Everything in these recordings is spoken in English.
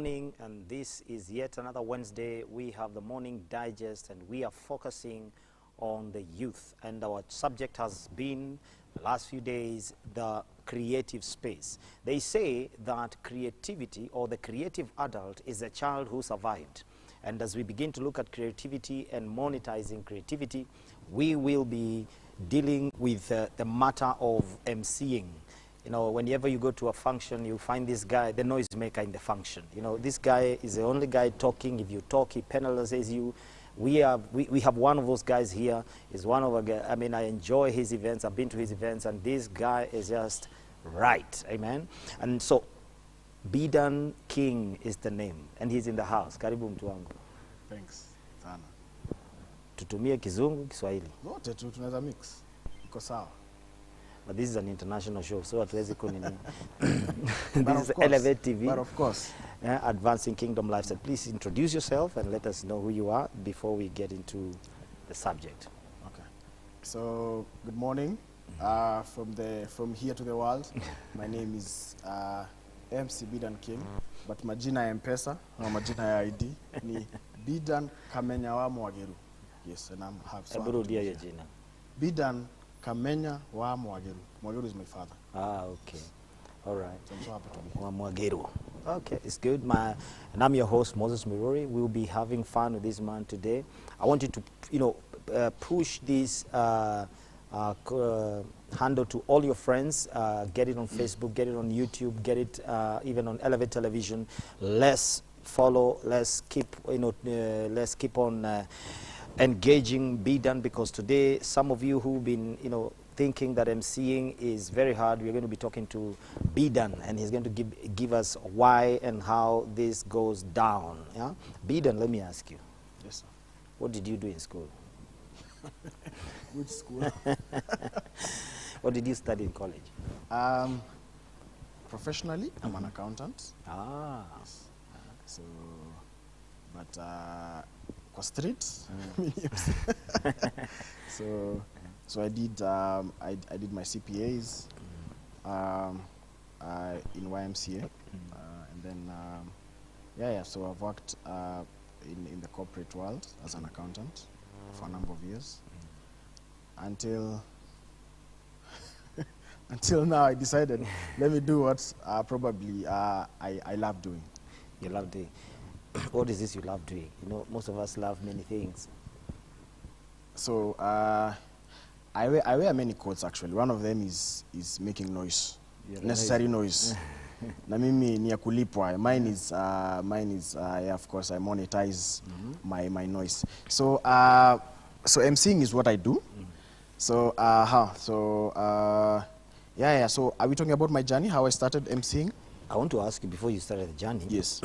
morning, and this is yet another Wednesday. We have the morning digest, and we are focusing on the youth. And our subject has been, the last few days, the creative space. They say that creativity, or the creative adult, is a child who survived. And as we begin to look at creativity and monetizing creativity, we will be dealing with the matter of MCing. You know, whenever you go to a function, you find this guy, the noisemaker in the function. You know, this guy is the only guy talking. If you talk, he penalizes you. We have one of those guys here. He's one of a guy. I mean, I enjoy his events. I've been to his events, and this guy is just right. Amen. And so, Bedan King is the name, and he's in the house. Karibu mtu wangu. Thanks sana. Tutumie Kizungu, Kiswahili. Wote tu tunaweza mix. Iko sawa. But this is an international show, so hatuwezi kunini. This is Elevate TV. But of course. Advancing Kingdom Lifestyle. Please introduce yourself and let us know who you are before we get into the subject. Okay. So, good morning. From here to the world. My name is MC Bedan King, but majina ya M-Pesa or majina ya ID ni Bedan Mwagiru. Yes, and I have so. Bedan Mwagiru. Mwagiru is my father. Ah, okay. All right. So I'm so happy to be here. Mwagiru. Okay, it's good. And I'm your host, Moses Muiruri. We'll be having fun with this man today. I want you to, push this handle to all your friends. Get it on Facebook, get it on YouTube, get it even on Elevate Television. Let's follow. Let's keep, let's keep on engaging Bedan, because today some of you who've been, thinking that MCing is very hard, we're going to be talking to Bedan, and he's going to give us why and how this goes down. Yeah, Bedan, let me ask you. Yes, sir. What did you do in school? Which school? What did you study in college? Professionally, I'm an accountant. Ah. Yes. So, but kwa street. So I did I did my CPAs in YMCA, and then so I've worked in the corporate world as an accountant for a number of years until now I decided let me do what probably I love doing. You love doing. What is this you love doing? Most of us love many things. So I wear many coats actually. One of them is making noise, necessary noise. Na mimi ni ya kulipwa. Mine is yeah, of course I monetize my noise. So so MCing is what I do. So yeah. So are we talking about my journey? How I started MCing? I want to ask you, before you started the journey. Yes.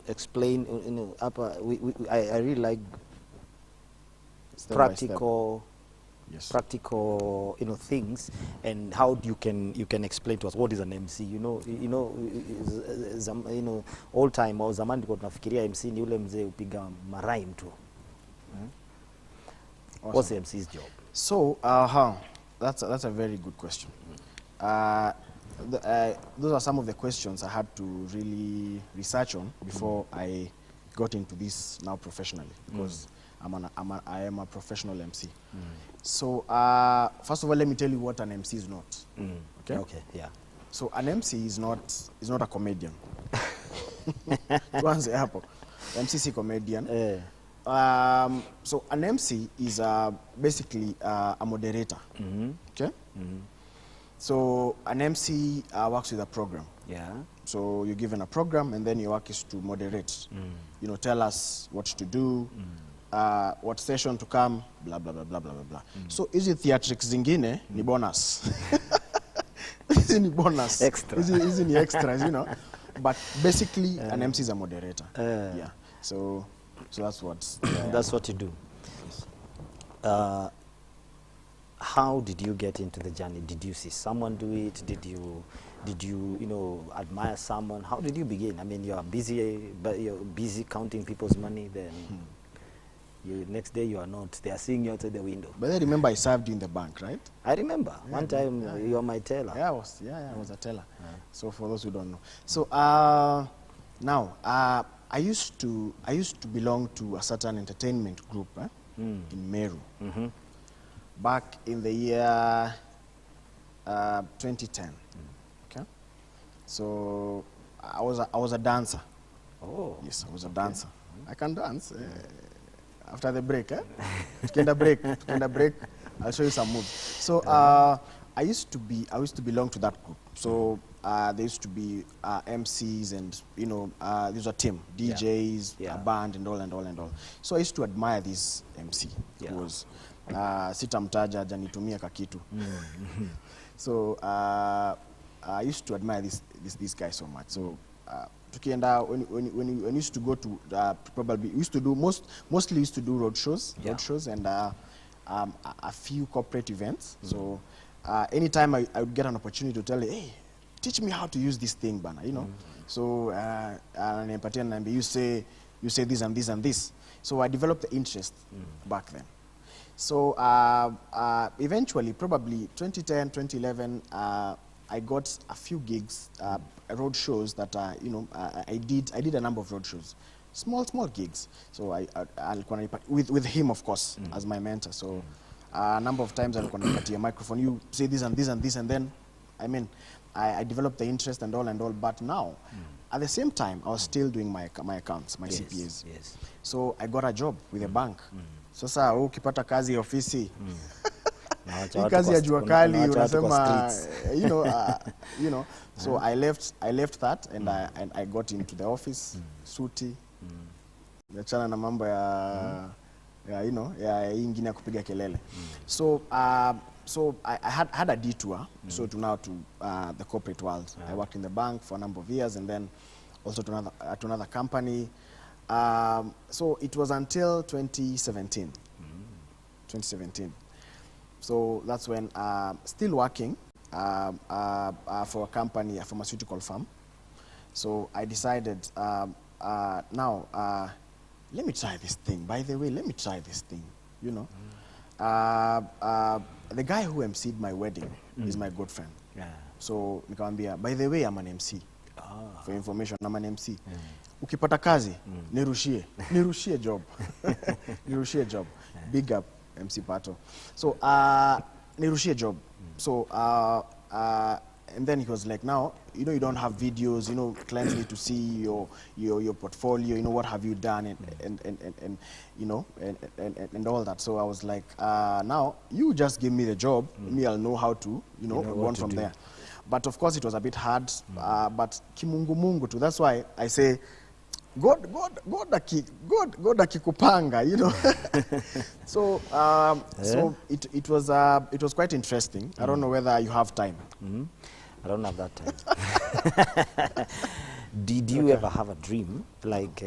Explain. I really like practical. Yes. Practical, things, and how you can explain to us what is an MC. All time au zamani tulikuwa tunafikiria MC ni yule mzee upiga maraim tu. Awesome. What's the MC's job? So, that's a very good question. Those are some of the questions I had to really research on before I got into this now professionally, because I am a professional MC. So, first of all, let me tell you what an MC is not. Okay? Okay, yeah. So, an MC is not a comedian. Tuanze hapo. MC is a comedian. So, an MC is basically a moderator. Okay? So, an MC works with a program. Yeah. So, you're given a program, and then your work is to moderate. Tell us what to do. What session to come, blah blah blah blah blah blah. So hizi theatrics zingine ni bonus. Hizi ni bonus. Extra. Hizi ni extras, But basically an MC is a moderator. Yeah. So that's what. That's what you do. Yes. How did you get into the journey? Did you see someone do it? Did you admire someone? How did you begin? I mean, you're busy counting people's money then. Next day you are not. They are seeing you outside the window. But I remember I served you in the bank, right? I remember. Yeah, one time you were my teller. Yeah, I was a teller. So for those who don't know. So Now, I used to belong to a certain entertainment group in Meru. Back in the year 2010. Okay, so I was a dancer. Oh, yes, I was a dancer. I can dance. After the break, Tukenda break, I'll show you some moves. So I used to belong to that group. So there used to be MCs and there was a team, DJs, a band and all. So I used to admire this MC who was sitamtaja hajanitumia kakitu. So I used to admire this guy so much. So tukienda when we used to go to probably we used to do mostly used to do road shows and a few corporate events. So anytime I would get an opportunity to tell you, hey, teach me how to use this thing, bana, So you say this and this and this. So I developed the interest back then. So eventually, probably 2010, 2011, I got a few gigs, road shows that I did a number of road shows, small gigs. So I'll with him, of course, as my mentor. So a number of times I'll connect a microphone. You say this and this and this, and then I developed the interest and all. But now, at the same time, I was still doing my accounts, my CPAs. Yes. So I got a job with a bank. Sasa ukipata kazi ofisi hii kazi ya jua kali unasema so I left that and I got into the office suti niachana na mambo ya hii ingine ya kupiga kelele. So I had a detour so to now to the corporate world. I worked in the bank for a number of years and then also to another company. So it was until 2017. 2017. So that's when still working for a company, a pharmaceutical firm. So I decided now let me try this thing. By the way, let me try this thing. The guy who emceed my wedding is my good friend. So nikamwambia, by the way, I'm an MC. For information, I'm an MC. Ukipata kazi, nirushie job. Nirushie job. Big up MC Pato. So nirushie job. So and then he was like, now you don't have videos, clients need to see your portfolio, what have you done and all that. So I was like, now you just give me the job, me I'll know how to go on from there. But of course it was a bit hard, but kimungu too. That's why I say God akikupanga, So so it was quite interesting. I don't know whether you have time. I don't have that time. Did you ever have a dream, like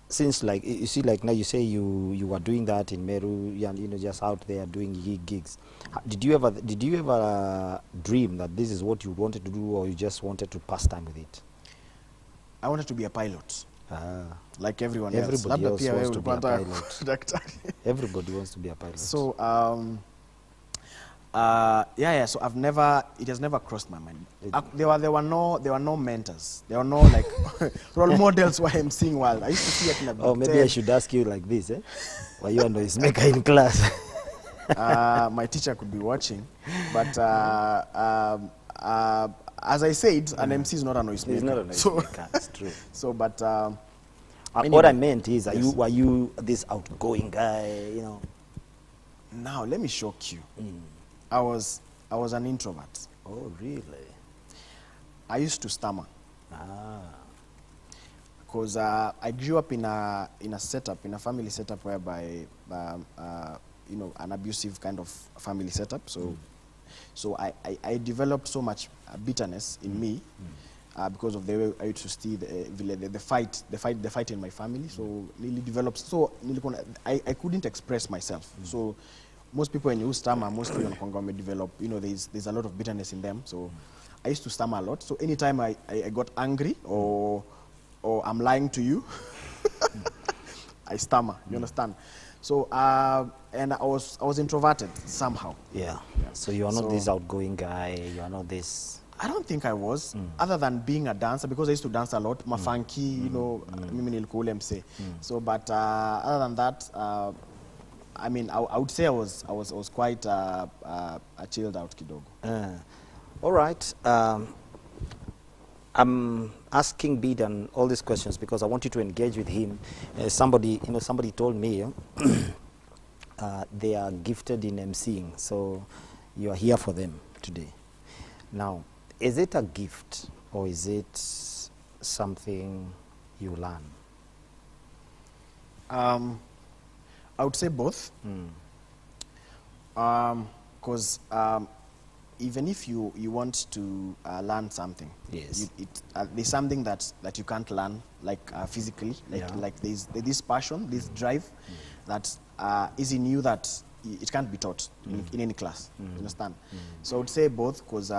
since like you see, like now you say you were doing that in Meru, just out there doing gigs. Did you ever dream that this is what you wanted to do, or you just wanted to pass time with it? I wanted to be a pilot. Like everyone else. Everybody else wants to be a pilot. Everybody wants to be a pilot. So so it has never crossed my mind. There were no mentors. There were no like role models who I am seeing while I used to see it in a Oh, maybe I should ask you like this, were you a noisemaker in class? My teacher could be watching, but as I said, an MC is not a noisemaker. He's not a noisemaker, it's true. So, but anyway, what I meant is, were you this outgoing guy, Now, let me shock you. I was an introvert. Oh, really? I used to stammer. Because I grew up in a family setup whereby an abusive kind of family setup. So I developed so much bitterness in me because of the way I used to see the fight in my family. So nearly developed. So I couldn't express myself. So most people when you stammer, mostly on Congo may develop. There's a lot of bitterness in them. So I used to stammer a lot. So anytime I got angry or I'm lying to you, I stammer. You understand? So and I was introverted somehow. Yeah. So you are not this outgoing guy. You are not this. I don't think I was, other than being a dancer, because I used to dance a lot, mafunky, you know, mimi nilikuwa ule mse. So, but other than that, I mean, I would say I was quite chilled out kidogo. All right. I'm asking Bedan all these questions because I want you to engage with him. Somebody told me they are gifted in emceeing, so you are here for them today. Now, is it a gift or is it something you learn? I would say both. Because even if you want to learn something, yes, there's something that you can't learn, like physically, like there's this passion, this drive that is in you that it can't be taught in any class. You understand? So I would say both, because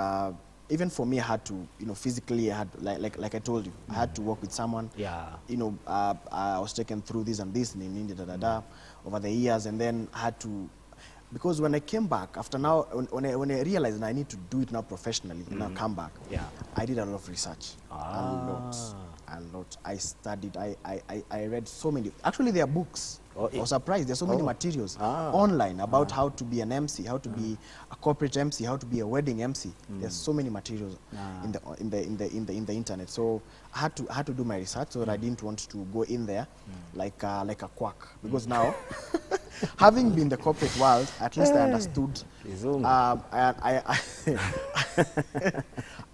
even for me, I had to, you know, physically, I had, like I told you, I had to work with someone. Yeah. You know, I was taken through this and this, over the years, and then I had to, because when I came back, after now, when I realized I need to do it now professionally, and I come back, I did a lot of research. A lot. I studied, I read so many, actually there are books. I was surprised, there's so many materials online about how to be an MC, how to be a corporate MC, how to be a wedding MC. There's so many materials in the internet. So I had to do my research, so that I didn't want to go in there like a quack, because now having been in the corporate world, at least I understood.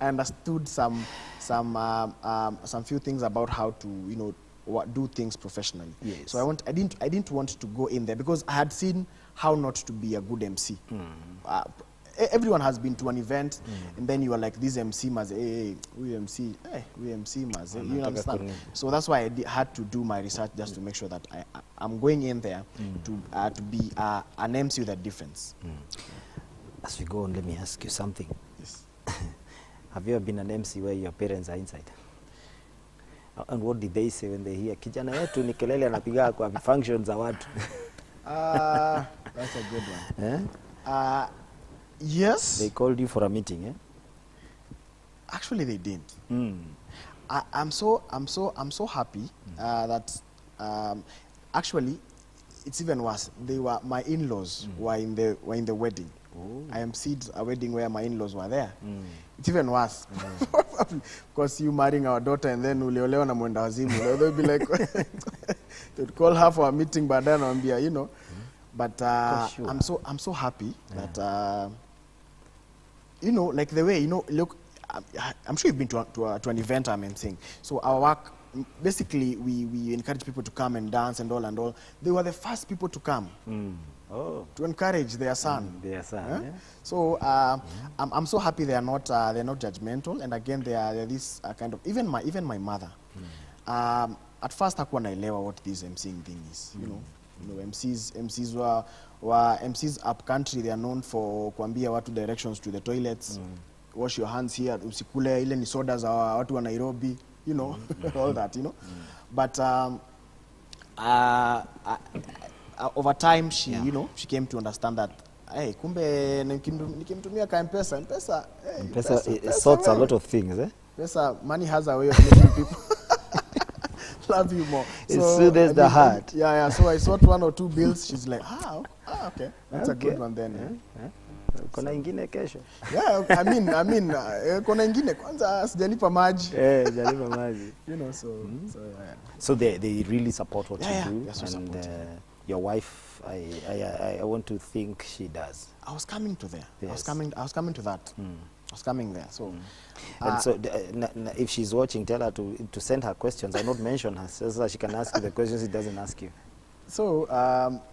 I understood some few things about how to, you know, do things professionally. Yes. So I didn't want to go in there, because I had seen how not to be a good MC. Everyone has been to an event, and then you are like, this MC must, we MC must, you understand? So that's why I had to do my research, just to make sure that I'm going in there to be an MC with a difference. As we go on, let me ask you something. Yes. Have you ever been an MC where your parents are inside? And what did they say when they hear kijana yetu ni kelele anapiga kwa functions za watu? That's a good one. Yes. They called you for a meeting, eh? Actually, they didn't. I'm so happy that actually it's even worse. My in-laws were in the wedding. I emceed a wedding where my in-laws were there. It's even worse. Because you marrying our daughter and then uliolewa na mwenda wazimu. They'll be like, they'd call her for a meeting, but then I'll be, you know. But sure. I'm so happy that, you know, like the way, you know, look, I'm sure you've been to an event I'm emceeing. So our work, basically, we encourage people to come and dance and all. They were the first people to come. To encourage their son. Yeah? So I'm so happy they're not judgmental, and again they're this kind of, even my mother. At first hakuwa naelewa what this MCing thing is. You know, MCs were MCs up country. They are known for kuambia watu directions to the toilets. Wash your hands here. Usikule ile ni soda za watu wa Nairobi. You know, all that. You know, but over time, she came to understand that, hey, kumbe nikimtumia ka M-Pesa, it sorts a lot of things, eh? Pesa, money has a way of making people love you more. It soothes the heart. Yeah. So I sort 1 or 2 bills. She's like, okay, that's a good one then. Kuna ingine kesho. Yeah, I mean, kuna ingine kwanza sijalipa maji. Sijalipa maji. You know, so yeah. So they really support what you do. Yes, and your wife, I want to think she does. I was coming to there. Yes. I was coming to that. I was coming there. So, and so if she's watching, tell her to send her questions. I not mention her so that she can ask you the questions she doesn't ask you. So,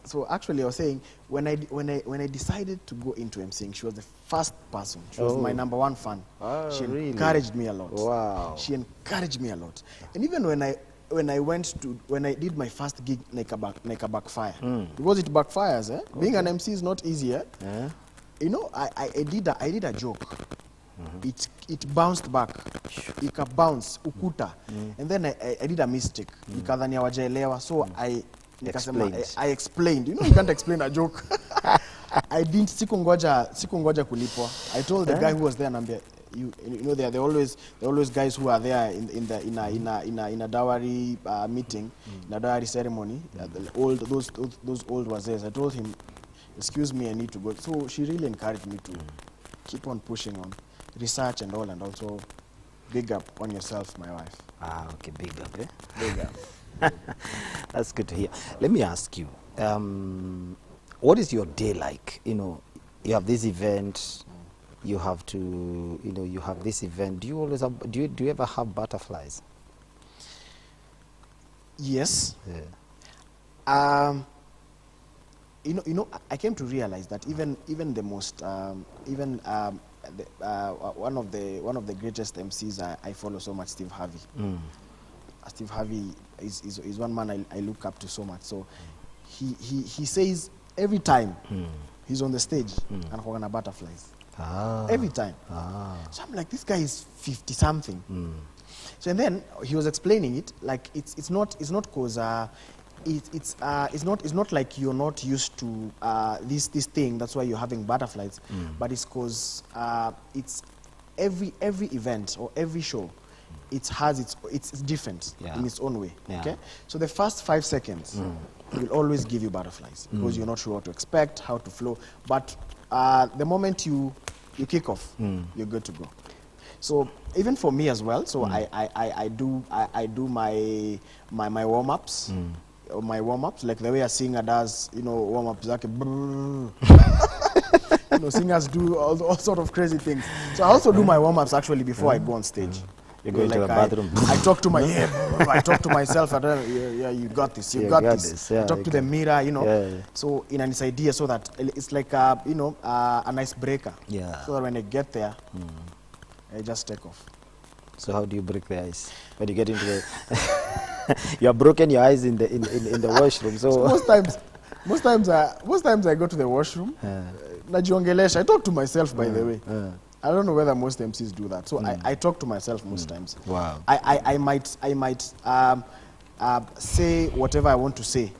so actually, I was saying when I decided to go into emceeing, she was the first person. She was my #1 fan. She encouraged me a lot. Wow. She encouraged me a lot. And even when I did my first gig, like a backfire. Because it backfires, eh? Okay. Being an MC is not easy, eh? Yeah. You know, I did a joke. It bounced back. Ika bounce ukuta. And then I did a mistake. Ikadhani hawajaelewa. So I explained. You know, you can't explain a joke. I didn't sikungoja kulipwa. I told the guy who was there, you know they're always guys who are there in a dowry meeting, in a dowry ceremony. Those old wazees. I told him, excuse me, I need to go. So she really encouraged me to keep on pushing on research and all, and also big up on yourself, my wife. Ah, okay, big up, eh? Big up. That's good to hear. Let me ask you, what is your day like? You know, you have this event, you have to, you know, you have this event. Do you always have, do you ever have butterflies? Yes. Yeah. You know, I came to realize that even the most, one of the greatest MCs I follow so much, Steve Harvey. Steve Harvey is one man I look up to so much. So he says every time he's on the stage and anakuwa butterflies. Every time. So I'm like, this guy is 50 something. So and then he was explaining it like it's not cause it's not like you're not used to this thing, that's why you're having butterflies, but it's cause it's every event or every show, it's different in its own way. Okay, so the first 5 seconds will always give you butterflies because you're not sure what to expect, how to flow, but the moment you kick off, you're good to go. So even for me as well, so I do my warm-ups. My warm-ups, like the way a singer does, you know, warm-ups, like you know, singers do all sort of crazy things. So I also do my warm-ups actually before I go on stage. You go into like the bathroom. I talk to my I talk to myself. Yeah, you got this. You got this. Yeah, I talk to the mirror, you know. Yeah. So in an idea, so that it's like you know, a nice breaker. Yeah. So that when I get there, I just take off. So how do you break the ice when you get into the? You have broken your eyes in the washroom. So most times I go to the washroom. Najiongelesha. I talk to myself, by the way. I don't know whether most MCs do that. So I talk to myself most times. Wow. I might say whatever I want to say,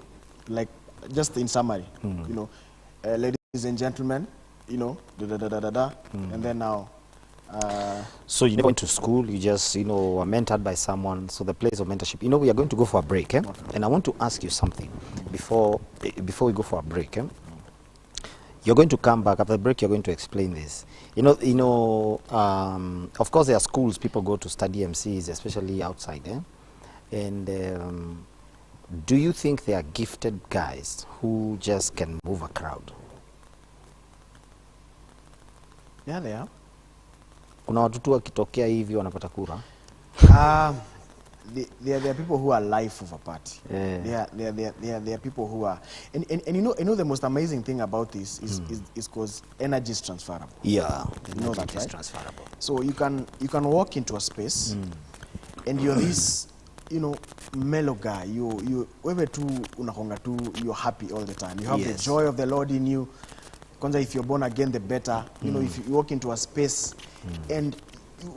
like just in summary. You know, ladies and gentlemen, you know, and then now. So you never went to school, you just, you know, were mentored by someone, so the place of mentorship. You know, we are going to go for a break, eh? Okay. And I want to ask you something before we go for a break, eh? You're going to come back after the break, you're going to explain this. You know, of course there are schools people go to study MCs, especially outside, eh? And do you think there are gifted guys who just can move a crowd? Yeah, they are. Kuna watu tu wakitokea hivi wanapata kura? There are people who are life of a party. There are people who are, and you know the most amazing thing about this is because energy is transferable. Yeah, you know that, right? Is transferable. So you can walk into a space, and you're this, you know, mellow guy. You wewe tu unakonga tu, you're happy all the time. You have the joy of the Lord in you. Kwanza, if you're born again, the better. You know, if you walk into a space and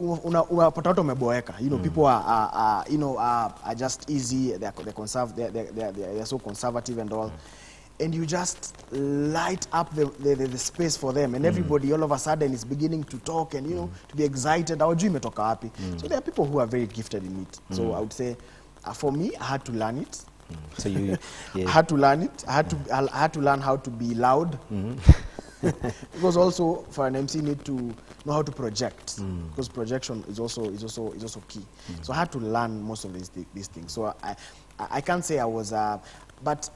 unapata watu umeboeka, you know, people are you know, are just easy. They're so conservative and all, and you just light up the space for them, and everybody all of a sudden is beginning to talk and, you know, to be excited. Hawajui imetoka wapi. So there are people who are very gifted in it. So I would say, for me, I had to learn it. So you, I had to learn it. I had to learn how to be loud. Because also for an MC, you need to know how to project, because projection is also key. So I had to learn most of these things. So I can't say I was, but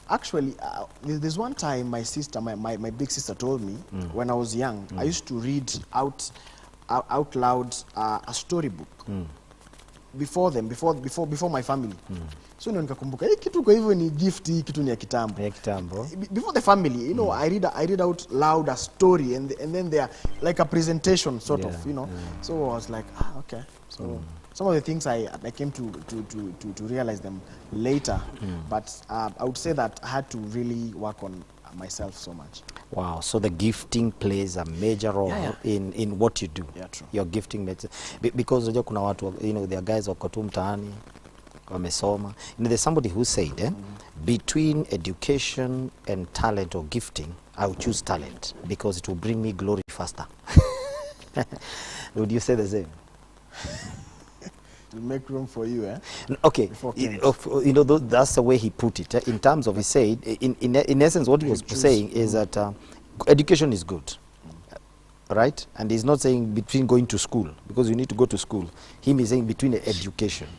actually there's one time my sister, my big sister, told me when I was young, I used to read out loud a storybook before them, before my family. So nikakumbuka hii kitu kwa hivyo ni gift, hii kitu ni ya kitambo. Before the family, you know, I read out loud a story, and then they are like a presentation sort of, you know. So I was like, okay. So some of the things I came to realize them later, but I would say that I had to really work on myself so much. Wow, so the gifting plays a major role in what you do. Yeah, true. Your gifting because unajua kuna watu, you know, there are guys wako tu mtaani wamesoma. You know, there's somebody who said, between education and talent or gifting, I would choose talent because it will bring me glory faster. Would you say the same? To make room for you, eh? Okay, you know, that's the way he put it. In terms of, he said, in essence, what he was saying is that education is good, right? And he's not saying between going to school, because you need to go to school. Him is saying between education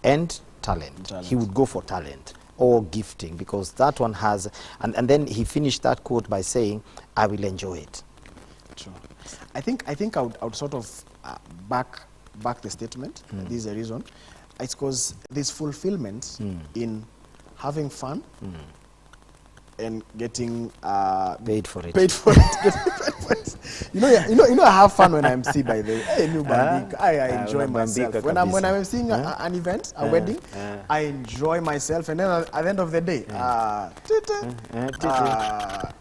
and talent. He would go for talent or gifting, because that one has, and then he finished that quote by saying, I will enjoy it. True. I think I would sort of back the statement. This is the reason. It's because there's fulfillment in having fun and getting paid for it. Paid for it. You know, I have fun when I'm MC. By the way, hey, new Bambika, I enjoy myself. When I'm seeing an event, a wedding, I enjoy myself, and then at the end of the day,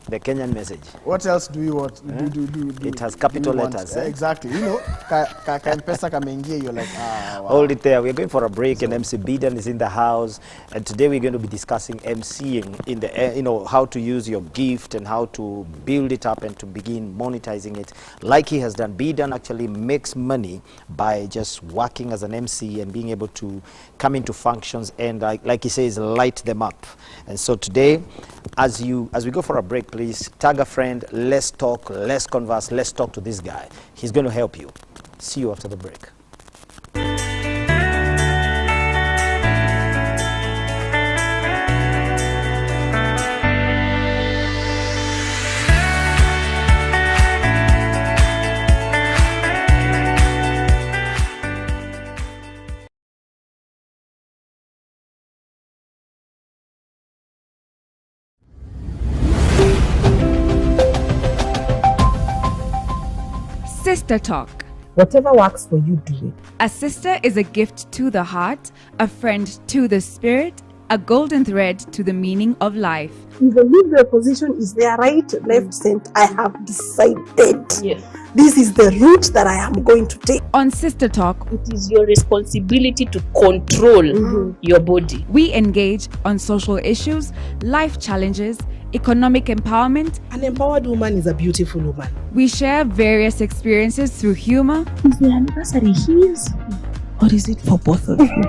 the Kenyan message. What else do you want? Do it has capital letters. Exactly. You know, Ka-M-Pesa kamengie, you're like, wow. Hold it there. We're going for a break, and MC Bedan is in the house, and today we're going to be discussing MCing in the, you know, how to use your gift and how to build it up and to begin monetizing it like he has done. Bedan actually makes money by just working as an MC and being able to come into functions and, like he says, light them up. And so today, as we go for a break, please tag a friend, let's talk, let's converse, let's talk to this guy. He's going to help you. See you after the break. Sister Talk. Whatever works for you, do it. A sister is a gift to the heart, a friend to the spirit, a golden thread to the meaning of life. If the legal position is there, right, left, center, I have decided. Yes. This is the route that I am going to take. On Sister Talk, it is your responsibility to control your body. We engage on social issues, life challenges, economic empowerment. An empowered woman is a beautiful woman. We share various experiences through humor. Is the anniversary his? Or is it for both of you?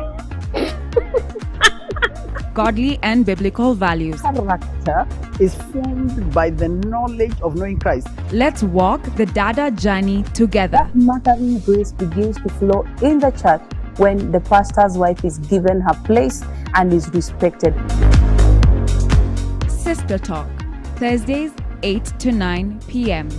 Godly and biblical values. Character is formed by the knowledge of knowing Christ. Let's walk the Dada journey together. Mothering grace begins to flow in the church when the pastor's wife is given her place and is respected. Sister Talk, Thursdays 8 to 9 p.m.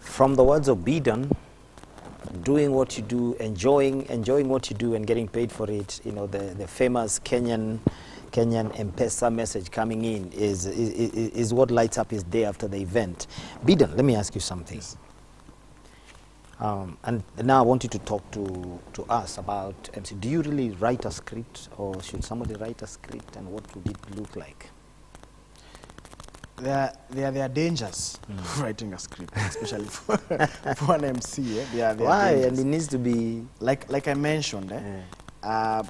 From the words of Bedan, doing what you do, enjoying what you do and getting paid for it, you know, the famous Kenyan M-Pesa message coming in is what lights up his day after the event. Bedan, let me ask you something. And now I want you to talk to us about MC. Do you really write a script, or should somebody write a script, and what would it look like? There are dangers writing a script, especially for an MC. There Why? dangers. And it needs to be like I mentioned. I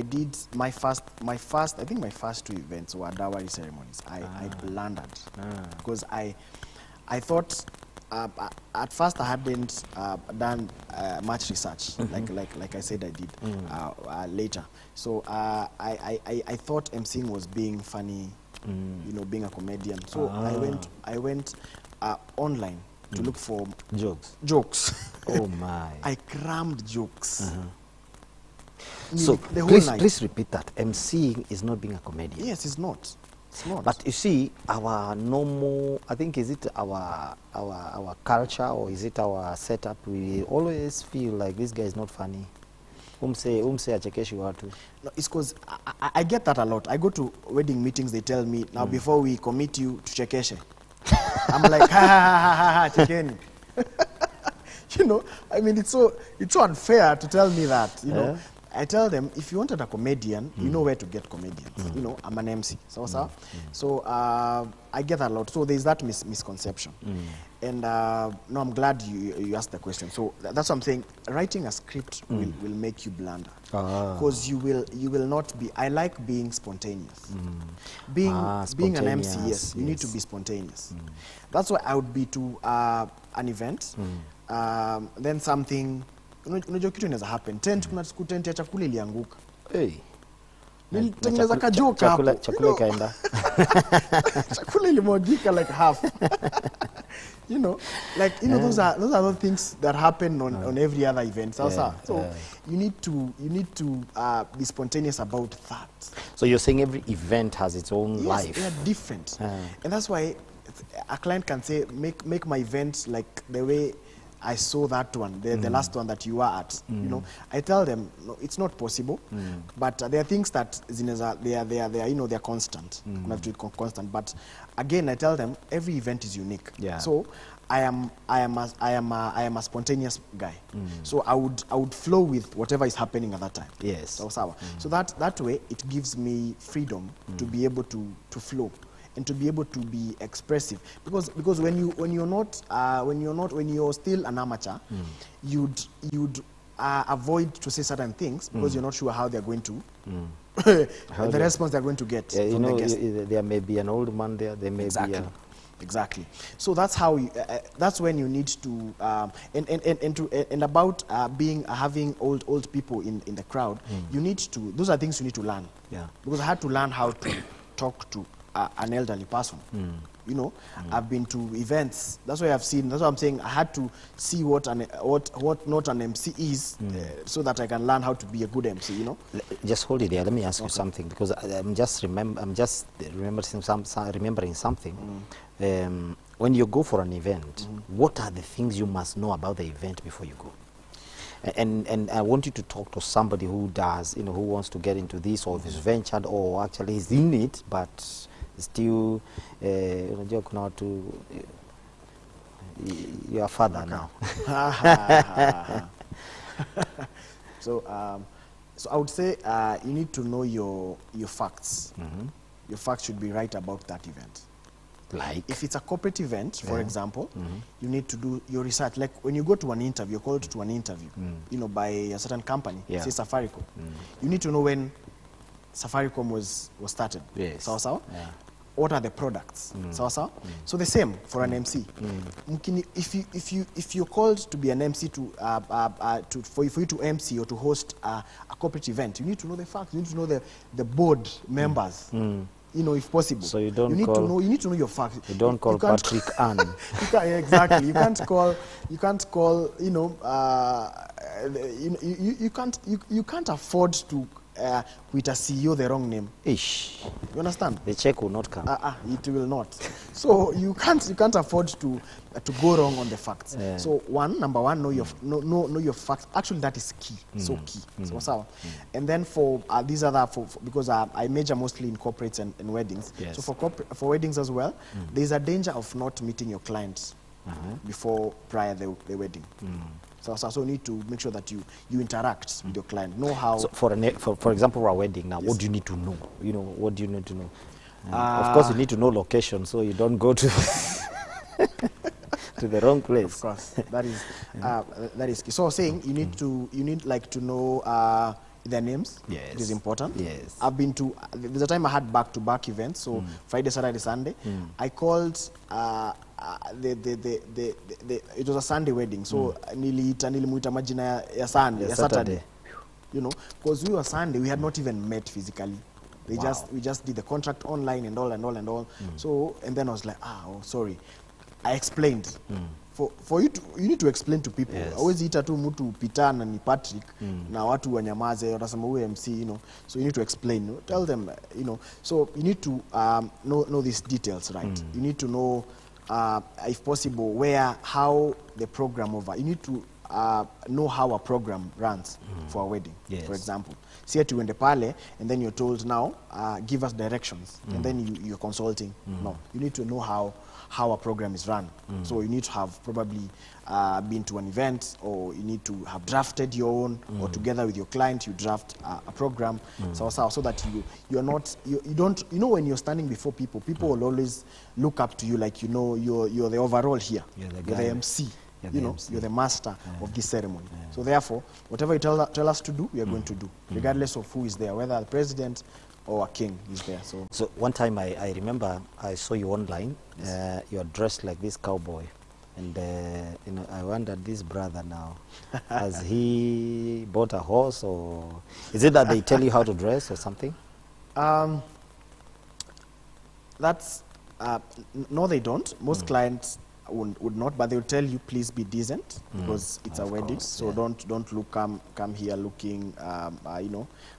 did my first. I think my first 2 events were dowry ceremonies. I blundered because I thought at first I hadn't done much research, like I said I did later. So I thought MCing was being funny. You know, being a comedian. So I went online to look for jokes. Oh my! I crammed jokes. So the whole night. Please repeat that. MCing is not being a comedian. Yes, it's not. It's not. But you see, our normal, I think, is it our culture, or is it our setup? We always feel like this guy is not funny. Achekeshi watu. No, it's because I get that a lot. I go to wedding meetings, they tell me, now before we commit you to chekeshe. I'm like, ha, chekeni. You know, I mean, it's so unfair to tell me that, you know. I tell them, if you wanted a comedian, you know where to get comedians. You know, I'm an MC. So I get that a lot. So there's that misconception. And no, I'm glad you asked the question. So that's what I'm saying. Writing a script will make you blunder. Because you will not be, I like being spontaneous. Being an MC, yes, you need to be spontaneous. That's why I would be to an event, then something, unajua kitu inaweza happen. Kuna siku tent ya chakula ilianguka. Nilitengeneza kajoka hapo. Chakula ikaenda. Chakula ilimwagika like half. You know, like, you know, those are the things that happen on every other event. So you need to be spontaneous about that. So you're saying every event has its own life. Yes, they are different. And that's why a client can say, make my event like the way I saw that one, the last one that you are at. You know, I tell them, no, it's not possible. But there are things that they are, you know, they are constant. Constant. But again, I tell them every event is unique. So I am a spontaneous guy. So I would flow with whatever is happening at that time. Yes. So that way it gives me freedom to be able to flow and to be able to be expressive, because when you're still an amateur, you'd avoid to say certain things because you're not sure how they're going to the response they're going to get. You know, there may be an old man there. There may be exactly. So that's how that's when you need to and about having old people in the crowd. You need to, those are things you need to learn. Because I had to learn how to talk to an elderly person. You know, I've been to events. That's why I've seen. That's what I'm saying. I had to see what not an MC is, so that I can learn how to be a good MC. You know. Just hold it there. Let me ask you something, because I'm just remembering something. When you go for an event, what are the things you must know about the event before you go? And I want you to talk to somebody who does, you know, who wants to get into this, or is ventured, or actually is in it, but still, unajua kuna watu, you are father now. So I would say you need to know your facts. Your facts should be right about that event. Like? If it's a corporate event, for example, you need to do your research. Like when you go to an interview, you're called to an interview, you know, by a certain company, say Safaricom. You need to know when Safaricom was started. Yes. What are the products? So the same for an MC. If you're called to be an MC for you to MC or to host a corporate event, you need to know the facts. You need to know the board members. You know, if possible. So you don't you need to know your facts. You don't call Patrick Ann. Exactly. You can't call. You know. You can't afford to with a CEO the wrong name. Ish. You understand? The check will not come. It will not. So you can't afford to go wrong on the facts. So number one, know your facts. Actually, that is key. So key. And then for these other because I major mostly in corporates and weddings. So for weddings as well, there's a danger of not meeting your clients prior the wedding. So you need to make sure that you interact with your client. Know how. So for example, for a wedding now, what do you need to know? You know, what do you need to know? Of course, you need to know location, so you don't go to to the wrong place. Of course, that is key. So saying you need to know their names. Yes, it is important. Yes, I've been to. There's a time I had back-to-back events. So Friday, Saturday, Sunday. I called. It was a Sunday wedding, so nilimuita majina ya Saturday. You know, because we were Sunday, we had not even met physically. We just did the contract online and all. So and then I was like, sorry. I explained. For you need to explain to people. Always ita tu mtu pitana ni Patrick na watu wanyamaze watasema wewe MC, you know. So you need to explain, tell them, you know. So you need to know these details, right? You need to know if possible how the program over. You need to know how a program runs for a wedding, Yes. for example. See at you in the pale, and then you're told now, give us directions, and then you're consulting. No, you need to know how a program is run. So you need to have probably been to an event, or you need to have drafted your own, or together with your client you draft a program, so that you're not, you don't, when you're standing before people will always look up to you, like, you're the overall here, You're the you're guy. the MC. You're the MC. You're the master of this ceremony. So therefore, whatever you tell us to do, we are going to do, regardless of who is there, whether the president or a king is there. So one time I remember I saw you online. You're dressed like this cowboy, and I wondered, this brother now, has he bought a horse, or is it that they tell you how to dress or something? That's no, they don't. Most clients would not, but they will tell you, please be decent, because it's a wedding. Course, so don't come here looking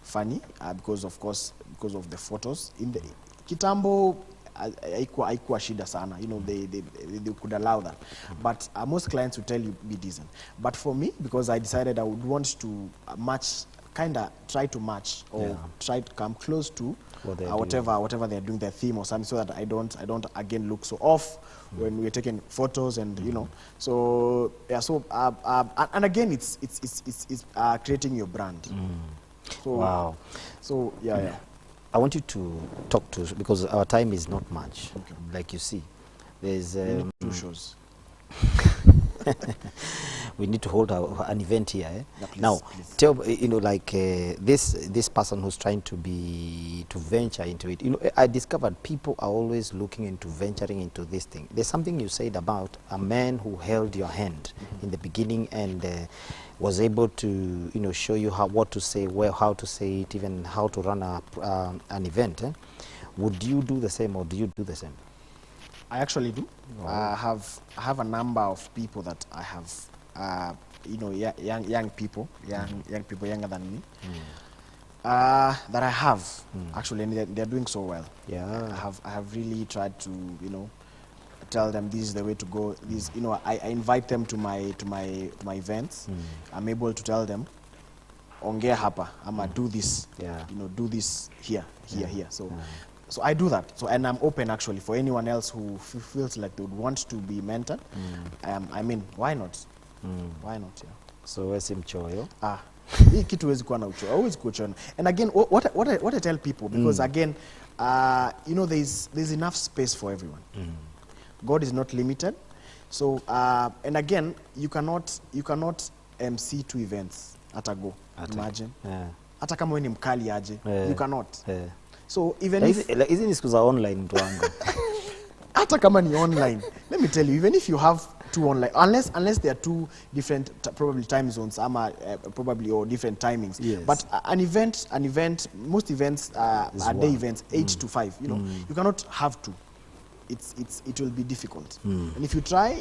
funny, because of the photos in the kitambo. Haikuwa shida sana, they could allow that, but most clients will tell you be decent. But for me, because I decided I would want to try to match, or try to come close to whatever they're doing, their theme or something, so that I don't again look so off when we're taking photos, and so yeah. So and again, it's creating your brand. So, wow. So yeah. I want you to talk to, because our time is not much. Okay. Like you see, there's 2 shows. we need to hold an event here. Yeah, please, now, please. tell like this person who's trying to venture into it. I discovered people are always looking into venturing into this thing. There's something you said about a man who held your hand in the beginning and was able to show you what to say, how to say it, even how to run an event. Would you do the same, or do you do the same? I actually do. Wow. I have a number of people that I have, young people younger than me, that I have actually, and they're doing so well. Yeah. I have really tried to tell them this is the way to go. This, I invite them to my events. I'm able to tell them, ongea hapa, ama do this. Yeah. Do this here. So I do that. So, and I'm open actually for anyone else who feels like they would want to be mentored. I mean, why not? Why not? Yeah. So where's him choyo? Hii kitu huwezi kuwa na uchoyo, always kuchoyo. And again, what I tell people, because again, there's enough space for everyone. God is not limited. So and again, you cannot MC 2 events at a go. Imagine. Hata kama wewe ni mkali aje, you cannot. So even if hizi ni siku za online mtu wangu. Hata kama ni online, let me tell you, even if you have 2 online, unless there are 2 different probably time zones, probably, or different timings. Yes. But an event, most events are day events, 8 to 5. You cannot have 2. It will be difficult. And if you try,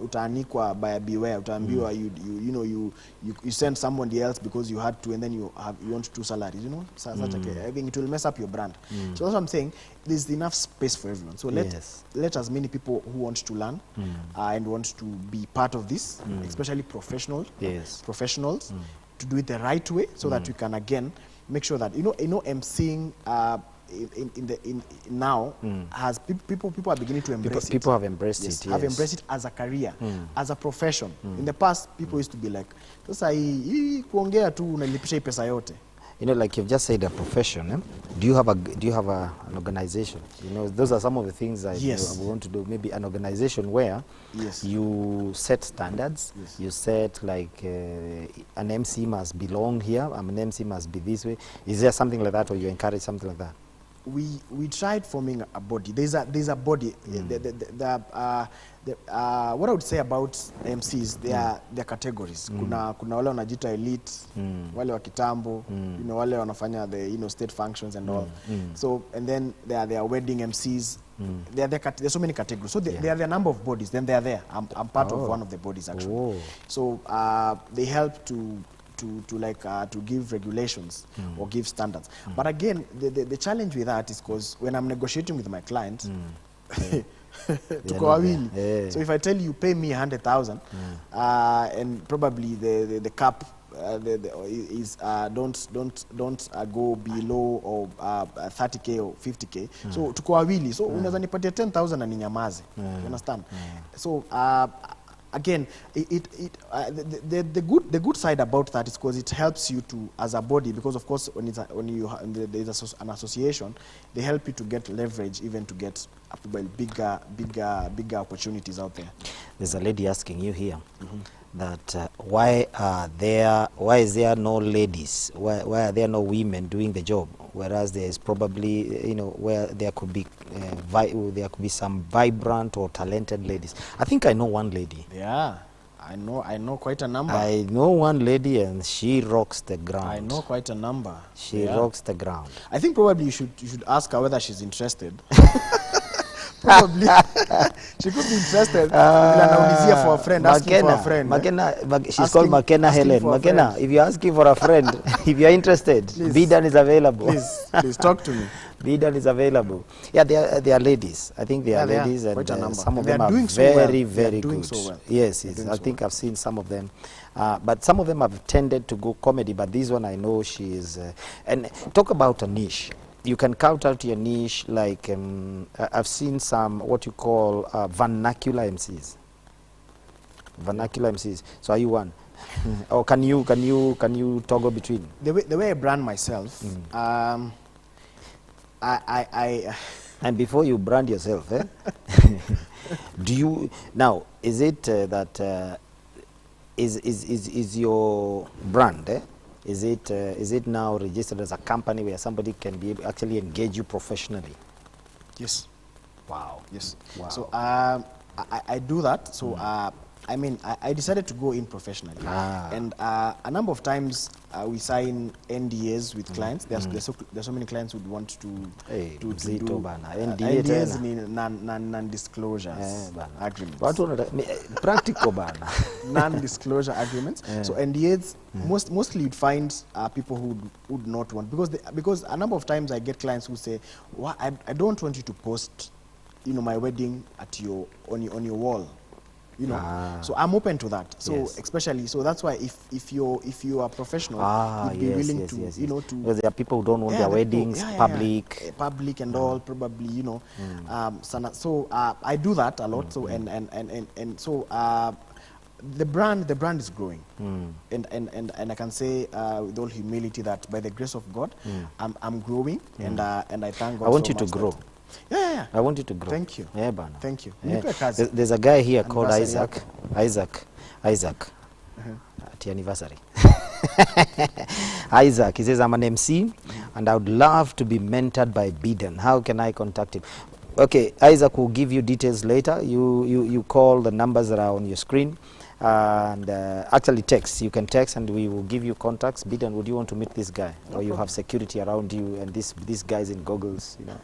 utaanikwa by a beware. Utaambiwa you send somebody else because you had to, and then you want 2 salaries. I think it will mess up your brand. So that's what I'm saying. There's enough space for everyone. So let as many people who want to learn and want to be part of this, especially professionals, to do it the right way, so that you can again make sure that emceeing. Now has people are beginning to embrace it. People have embraced it. Yes. Have embraced it as a career, as a profession. In the past, people used to be like, sasa hii kuongea tu unalipisha pesa yote. Like you've just said, a profession. Do you have an organization? Those are some of the things that you want to do. Maybe an organization where you set standards. You set like an MC must belong here. An MC must be this way. Is there something like that, or you encourage something like that? We tried forming a body. There's a body. What I would say about MCs, they're categories. Kuna wale wanajita elite, wale wa kitambo, wale wanafanya the state functions and all. So, and then there are wedding MCs. There's so many categories. So there are a number of bodies. Then they are there. I'm part of one of the bodies actually. So they help to give regulations or give standards. But again, the challenge with that is because when I'm negotiating with my client, Tuko wawili. So if I tell you pay me 100,000 and probably the cap is don't go below or 30k or 50k. So tuko wawili. So unaweza nipatia 10,000 na ninyamaze. You understand? So again, the good side about that is because it helps you to, as a body, because of course when there's an association, they help you to get leverage, even to get bigger opportunities out there. There's a lady asking you here that why is there no ladies? Why are there no women doing the job? Whereas there is probably, you know, where there could be some vibrant or talented ladies. I think I know one lady. Yeah, I know quite a number. I know one lady and she rocks the ground. I know quite a number. She rocks the ground. I think probably you should ask her whether she's interested. Probably. She could be interested. For a friend, asking for a friend. She's called McKenna Helen. McKenna, if you're asking for a friend, if you're interested, Bedan is available. Please talk to me. Bedan is available. Yeah, they are ladies. I think they are ladies, and some of them are very good. So well. Yes. I think I've seen some of them. But some of them have tended to go comedy, but this one I know she is. And talk about a niche. You can count out your niche, like I've seen some what you call vernacular MCs. Vernacular MCs. So are you one? Or can you toggle between? The way I brand myself, I and before you brand yourself, do you now? Is it that is your brand? Is it now registered as a company where somebody can be able actually engage you professionally? Yes. Wow. Yes. Wow. So I do that. So I mean, I decided to go in professionally, and a number of times we sign NDAs with clients. There's so many clients who would want to do NDAs, non-disclosure agreements. Practical bana. Non-disclosure agreements. So NDAs, mostly you'd find people who would not want, because a number of times I get clients who say, well, I don't want you to post, you know, my wedding at on your wall. You know, so I'm open to that. So especially, so that's why if you are professional, you'd be willing to, you know, to. Because there are people who don't want their weddings public, public and all, probably, you know. So I do that a lot. So and so the brand is growing, and I can say with all humility that by the grace of God, I'm growing, and I thank God. I want you to grow. Yeah. I want you to grow. Thank you. Yeah, Bana. Thank you. Yeah. There's a guy here called Isaac. Isaac. At anniversary. Isaac, he says, I'm an MC and I would love to be mentored by Bedan. How can I contact him? Okay, Isaac will give you details later. You call the numbers that are on your screen. And actually text. You can text and we will give you contacts. Bedan, would you want to meet this guy? Or you have security around you and this guy's in goggles, you know?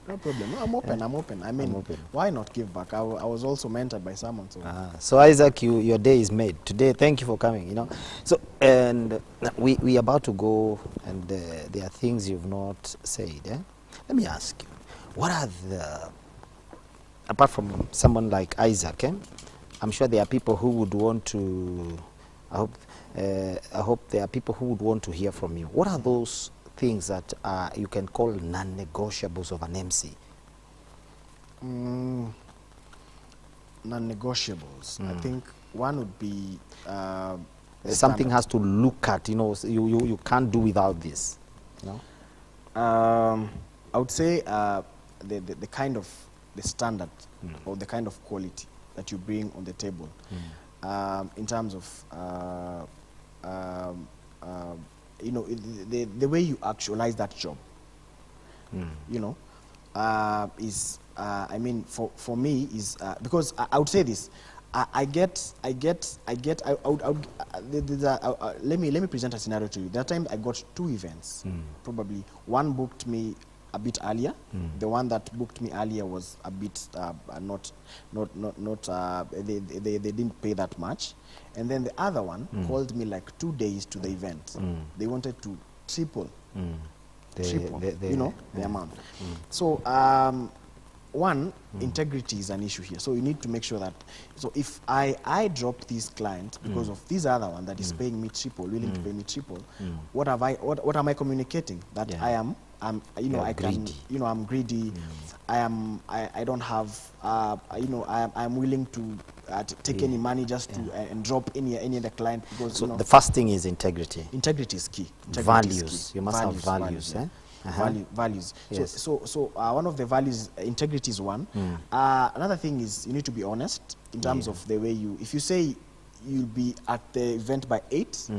No problem. No, I'm open. I mean, why not give back? I was also mentored by someone. So Isaac, your day is made. Today, thank you for coming, you know. So, and we are about to go, and there are things you've not said. Let me ask you, what are apart from someone like Isaac, I'm sure there are people who would want to, I hope there are people who would want to hear from you. What are those things that you can call non-negotiables of an MC? Non-negotiables. I think one would be... something has to look at, you know, you can't do without this, you know? I would say the kind of, the standard or the kind of quality that you bring on the table, in terms of, you know, the way you actualize that job, you know, is, I mean, for me is, because I would say this, let me present a scenario to you. That time I got 2 events, probably. One booked me a bit earlier. The one that booked me earlier was a bit they didn't pay that much, and then the other one called me like 2 days to the event. They wanted to triple, you know, the amount. So one, integrity is an issue here. So you need to make sure that, so if I drop this client because of this other one that is paying me triple, willing to pay me triple, what am I communicating? That I'm greedy. I'm greedy. I don't have, I'm willing to take any money just to and drop any other client because, So the first thing is integrity. Integrity is key. Integrity Values. is key. You must have values. yeah. Values. Yes. So one of the values, integrity is one. Another thing is you need to be honest in terms of the way if you say you'll be at the event by 8,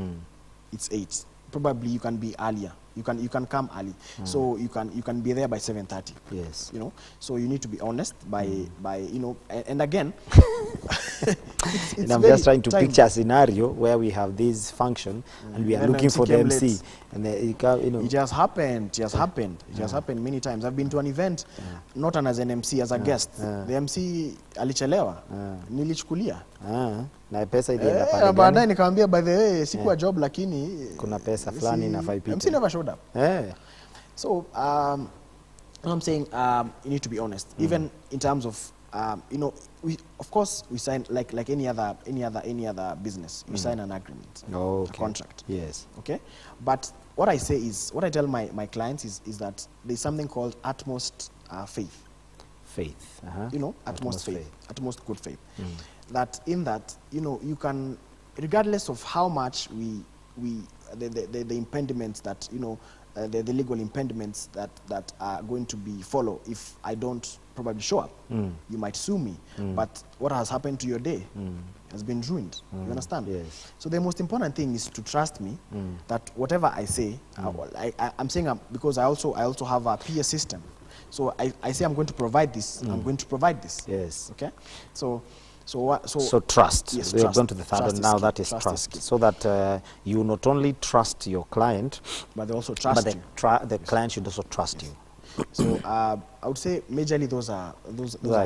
it's 8. Probably you can be earlier. You can come early. So you can be there by 7:30. Yes. So you need to be honest by and again and I'm just trying to picture a scenario where we have this function and we are looking for the MC and it has happened. It has happened many times. I've been to an event not as an MC, as a guest. The MC alichelewa. Nilichukulia. Na pesa ilienda pale gani? Baadaye nikamwambia by the way sikuwa job lakini kuna pesa fulani na 5 MC never showed up. So I'm saying you need to be honest. Even in terms of we of course we sign like any other business. We sign an agreement, a contract. Yes. Okay. But what I say is, what I tell my clients is that there's something called utmost faith. Faith. Utmost faith. Utmost good faith. That in that you can, regardless of how much the impediments that the legal impediments that are going to be follow if I don't probably show up. You might sue me, but what has happened to your day has been ruined. You understand? Yes. So the most important thing is to trust me that whatever I say, I'm saying because I also have a peer system. So I say I'm going to provide this. I'm going to provide this. Yes. Okay. So trust. Yes, We have trust. gone to the third one now. Key. That is trust. So that you not only trust your client, but they also trust you. The client should also trust you. So I would say majorly those are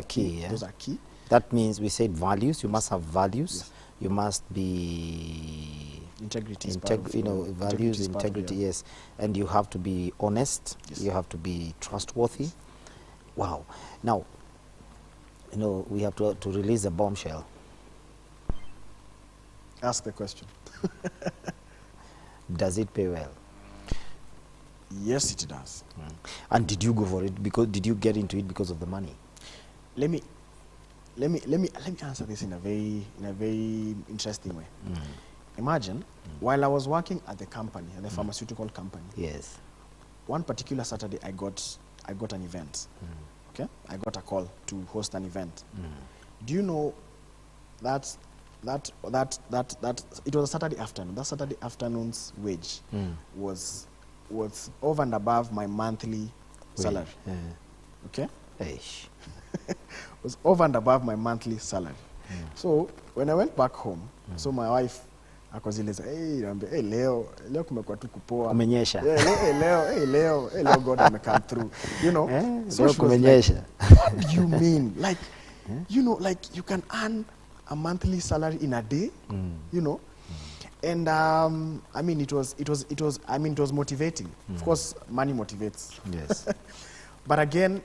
key. Yeah? Those are key. That means we said values. You must have values. Yes. You must be integrity. Values, integrity. Yes, and you have to be honest. Yes. You have to be trustworthy. Wow. Now, we have to release a bombshell. Ask the question. Does it pay well? Yes, it does. And did you go for it? Did you get into it because of the money? Let me answer this in a very interesting way. Imagine while I was working at the company, at the pharmaceutical company. Yes. One particular Saturday, I got an event. Okay, I got a call to host an event. Do you know that it was a Saturday afternoon? That Saturday afternoon's wage was over and above my monthly salary. Okay, was over and above my monthly salary. So when I went back home, so my wife akozileza, hey leo kumekuwa tu kupoa. Kumenyesha. Leo God come through. So she was kumenyesha. Like, what do you mean? Like, like you can earn a monthly salary in a day, And it was motivating. Of course, money motivates. Yes. But again,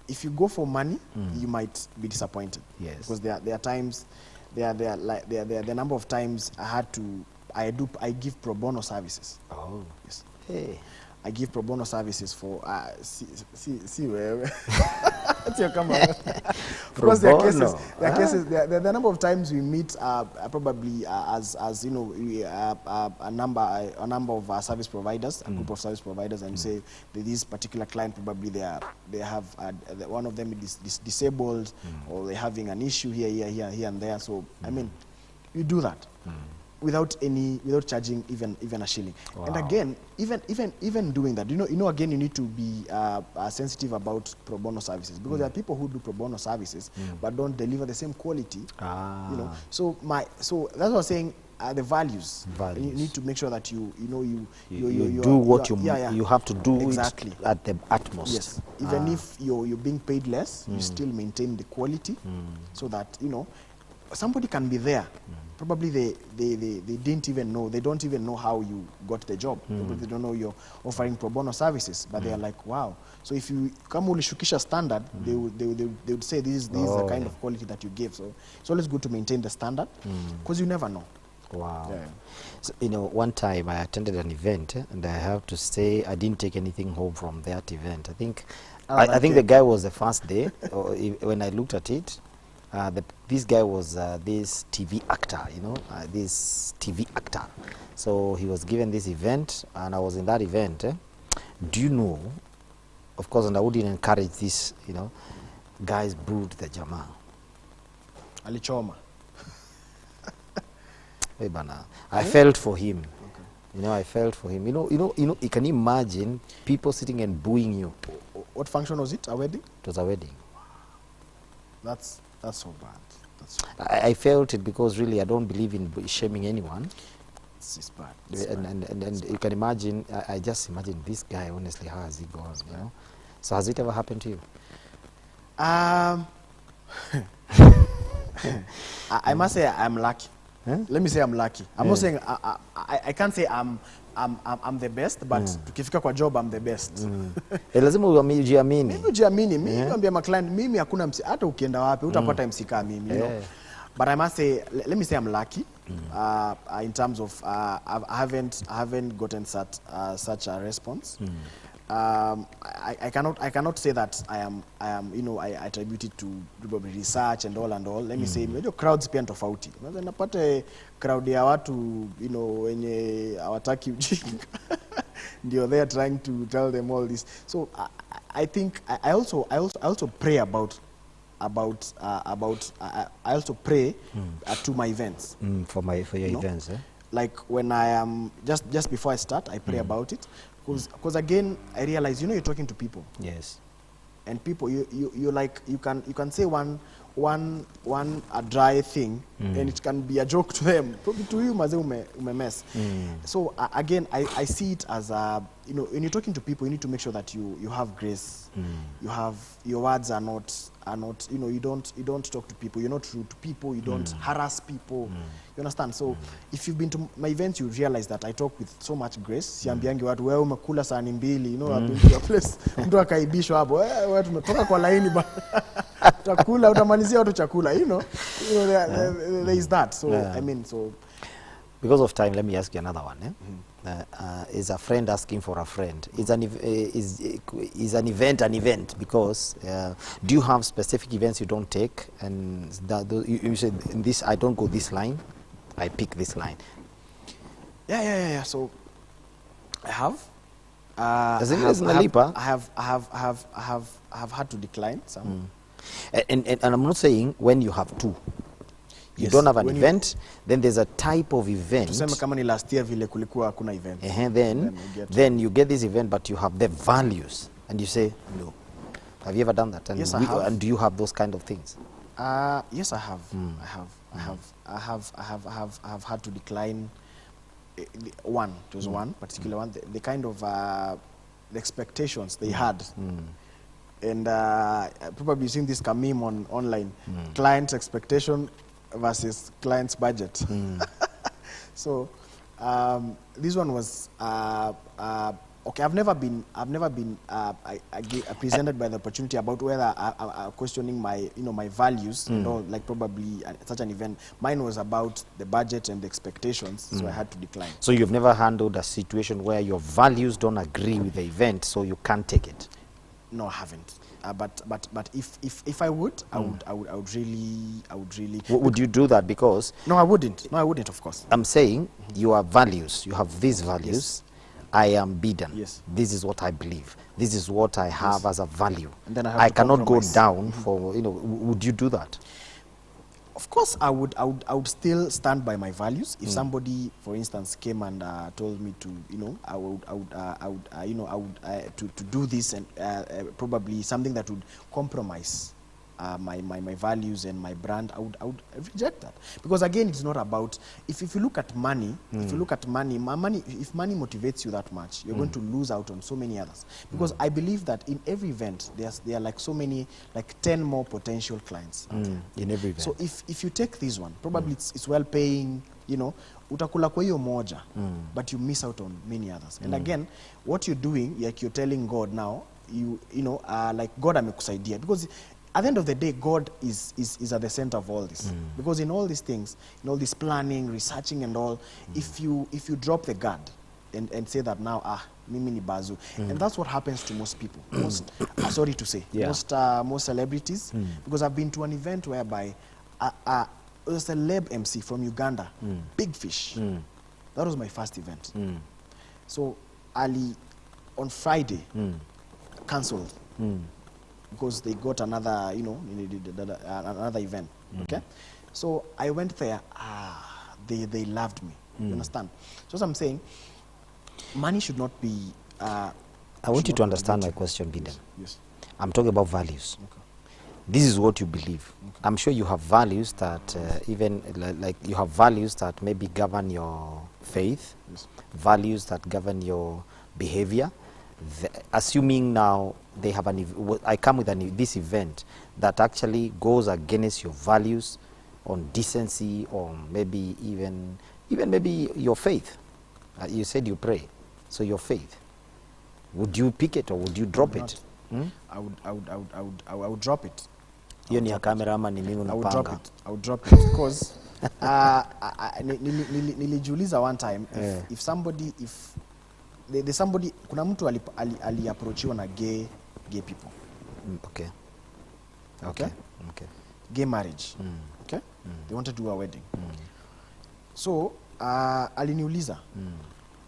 if you go for money, you might be disappointed. Yes. Because there are times, there are number of times I give pro bono services. Oh. Yes. Hey. I give pro bono services for see where. Of course, there are cases. There are a number of times we meet probably as a number of service providers, a group of service providers, and say that this particular client probably they have one of them is disabled, or they're having an issue here and there. So you do that. Without charging even a shilling. Wow. And again, even doing that, again, you need to be sensitive about pro bono services, because there are people who do pro bono services but don't deliver the same quality. So that's what I was saying. The values. You need to make sure that you do what you have to do exactly at the utmost. Yes. Even if you're being paid less, you still maintain the quality, so that somebody can be there. Probably they didn't even know. They don't even know how you got the job. Probably they don't know you're offering pro bono services, but they are like, wow. So if you come ulishukisha standard, they would say this is the kind of quality that you give. So it's always good to maintain the standard, because you never know. Wow. Yeah. So, you know, one time I attended an event, and I have to say I didn't take anything home from that event. I think I think the guy was the first day when I looked at it. This guy was this TV actor, you know, this TV actor. So he was given this event, and I was in that event. Do you know, of course, and I wouldn't encourage this, you know, guys brewed the jama. Alichoma. Hey, bana. I felt for him. Okay. You know, I felt for him. You can imagine people sitting and booing you. What function was it? A wedding? It was a wedding. That's so bad. That's so bad. I felt it because really I don't believe in shaming anyone. It's bad. And you can imagine, I just imagine this guy, honestly, how has he gone, you know? So has it ever happened to you? I must say I'm lucky. Huh? Let me say I'm lucky. I'm not saying I can't say I'm the best, but tukifika kwa job I'm the best. Lazima ujiamini. Mimi ujiamini. Mimi naambia ma client, mimi hakuna hata ukienda wapi utapata MC kama mimi, you know. But I must say, let me say I'm lucky in terms of I haven't gotten such a response. I cannot say that I am you know, I attribute it to probably research and all. Let me say, you know, crowds pia tofauti. Unaweza napata crowd ya watu, you know, wenye hawataki ujinga. They are trying to tell them all this. So I think I also pray about I also pray to my events. For your events, eh? Like when I am just before I start, I pray about it. Because again, I realize, you know, you're talking to people. Yes. And people, you like, you can say one a dry thing, and it can be a joke to them. Probably to you, maze ume mess. So again, I see it as a, you know, when you're talking to people, you need to make sure that you have grace. You have, your words are not, you know, you don't talk to people. You're not rude to people. You don't harass people. You understand? So if you've been to my events, you realize that I talk with so much grace. Siambiangi watu wewe umekula sahani mbili, you know, I've been to a place mtu akaibishwa hapo, wewe tumetoka kwa laini ba. Chakula utamalizia watu chakula, you know there is that. So I mean, so because of time, let me ask you another one. Is a friend asking for a friend? Is an event an event? Because do you have specific events you don't take, and that you said in this I don't go this line, I pick this line? Yeah. So I have. I have had to decline some. And I'm not saying when you have two. You don't have an event, then there's a type of event. Tuseme kama ni last year vile kulikuwa hakuna event. Then you get this event, but you have the values, and you say no. Have you ever done that? And yes, I have. And do you have those kind of things? Yes, I have. I have had to decline one. It was one particular one. The kind of the expectations they had. And probably seen this meme online. Client's expectation versus client's budget. So this one was okay. I've never been presented by the opportunity about whether questioning my my values. You know, like probably at such an event. Mine was about the budget and the expectations, so I had to decline. So you've never handled a situation where your values don't agree with the event, so you can't take it? No, I haven't. But if I would, I would really. Would you do that? Because no, I wouldn't. No, I wouldn't. Of course. I'm saying you have values. You have these values. Yes. I am Bedan. Yes. This is what I believe. This is what I have as a value. And then I cannot go down for, you know. Would you do that? Of course, I would still stand by my values. If somebody, for instance, came and told me to, you know, I would to do this, and probably something that would compromise my values and my brand, I would reject that. Because again, it's not about, if you look at money, if you look at money, if money motivates you that much, you're going to lose out on so many others. Because I believe that in every event, there are like so many, like 10 more potential clients. In every event. So if you take this one, probably it's well paying, you know, utakula kwa hiyo moja, but you miss out on many others. And again, what you're doing, like you're telling God now, you know, like God amekusaidia, because at the end of the day, God is at the center of all this. Because in all these things, in all this planning, researching and all, if you drop the guard and say that now, mimi ni bazu, and that's what happens to most people. Most, sorry to say, most celebrities, because I've been to an event whereby a celeb MC from Uganda, Big Fish, that was my first event. So Ali, on Friday, cancelled. Because they got another, you know, another event. Okay, so I went there. They loved me. You understand? So as I'm saying, money should not be. I want you to understand my question, Bedan. Yes. I'm talking about values. Okay. This is what you believe. Okay. I'm sure you have values that even like you have values that maybe govern your faith, values that govern your behavior. Assuming now they have I come with this event that actually goes against your values on decency, or maybe even maybe your faith. You said you pray, so your faith. Would you pick it or would you drop it? I would drop it. Hiyo ni ya kamera ama ni mimi unapanga? I would drop it because nilijiuliza one time if somebody, there's somebody, kuna mtu aliapproachiwa na gay people. Okay. Gay marriage. Okay. They wanted to do a wedding. So aliniuliza.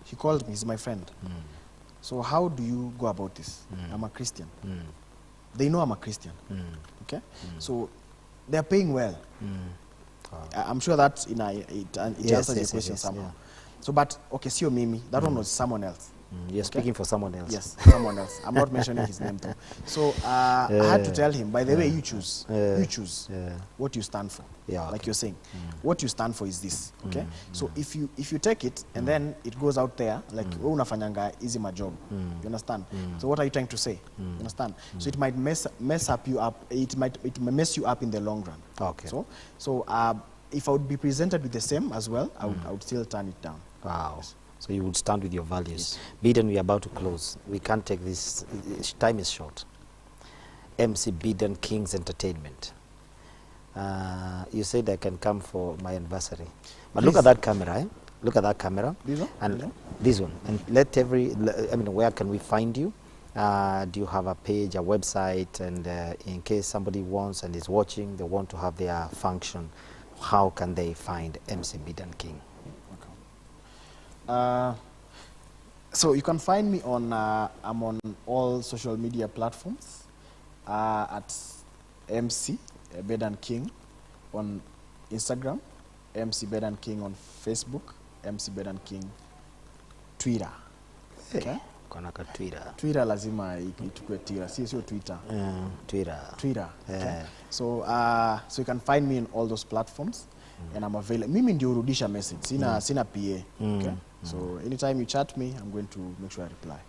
He called me. He's my friend. So how do you go about this? I'm a Christian. They know I'm a Christian. Okay. So they're paying well. I'm sure that it answers your question somehow. Yeah. So, but okay, sio mimi. That one was someone else. You're speaking for someone else. Yes, someone else. I'm not mentioning his name though. So I had to tell him, by the way, you choose. You choose what you stand for. Like you're saying, what you stand for is this. Okay. So if you take it and then it goes out there, like unafanyanga easy my job. You understand? So what are you trying to say? You understand? So it might mess up you up. It might mess you up in the long run. Okay. So if I would be presented with the same as well, I would still turn it down. Wow. Yes. So you would stand with your values. Bedan, we are about to close. We can't take this. Time is short. MC Bedan King's Entertainment. You said I can come for my anniversary. But look at that camera, eh? Look at that camera. This one? And this one. And where can we find you? Do you have a page, a website? And in case somebody wants and is watching, they want to have their function, how can they find MC Bedan King? So you can find me on, I'm on all social media platforms at MC Bedan King on Instagram, MC Bedan King on Facebook, MC Bedan King Twitter. Okay? Twitter lazima itukue Twitter, sio Twitter. Twitter. Okay? So you can find me on all those platforms. And I'm available. Mimi ndio urudisha message. Sina PA. Okay? So anytime you chat me, I'm going to make sure I reply.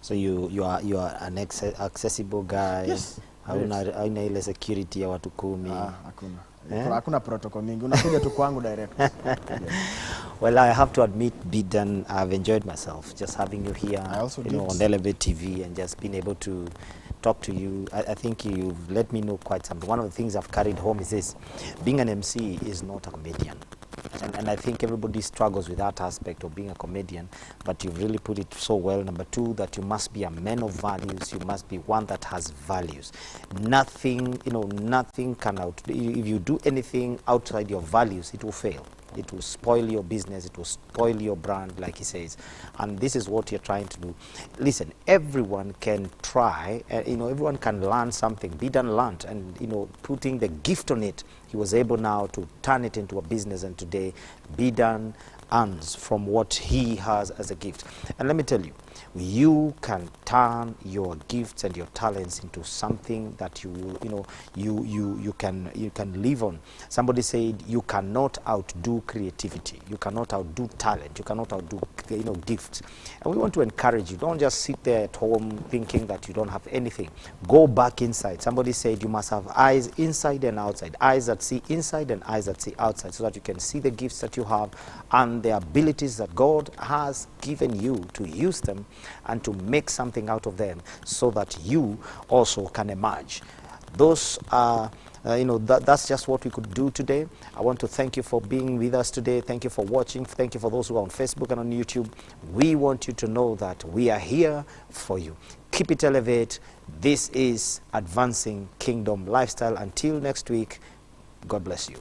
So you are an accessible guy. Yes. Hauna ile security ya watu 10. Hakuna. Hakuna protocol mingi. Unakuja tu kwangu direct. Yes. Well, I have to admit, Bedan, I've enjoyed myself just having you here, I also did. on Elevate TV, and just being able to talk to you. I think you've let me know quite something. One of the things I've carried home is this: being an MC is not a comedian. And I think everybody struggles with that aspect of being a comedian, but you've really put it so well. Number two, that you must be a man of values. You must be one that has values. Nothing, nothing can if you do anything outside your values, it will fail. It will spoil your business. It will spoil your brand, like he says. And this is what you're trying to do. Listen, everyone can try, everyone can learn something. Bedan learned, and, putting the gift on it, he was able now to turn it into a business. And today, Bedan earns from what he has as a gift. And let me tell you, you can turn your gifts and your talents into something that you can live on. Somebody said you cannot outdo creativity, you cannot outdo talent, you cannot outdo gifts. And we want to encourage you, don't just sit there at home thinking that you don't have anything. Go back inside. Somebody said you must have eyes inside and outside, eyes that see inside and eyes that see outside, so that you can see the gifts that you have and the abilities that God has given you to use them and to make something out of them, so that you also can emerge. Those are that's just what we could do today. I want to thank you for being with us today. Thank you for watching. Thank you for those who are on Facebook and on YouTube. We want you to know that we are here for you. Keep it elevate. This is Advancing Kingdom Lifestyle. Until next week, God bless you.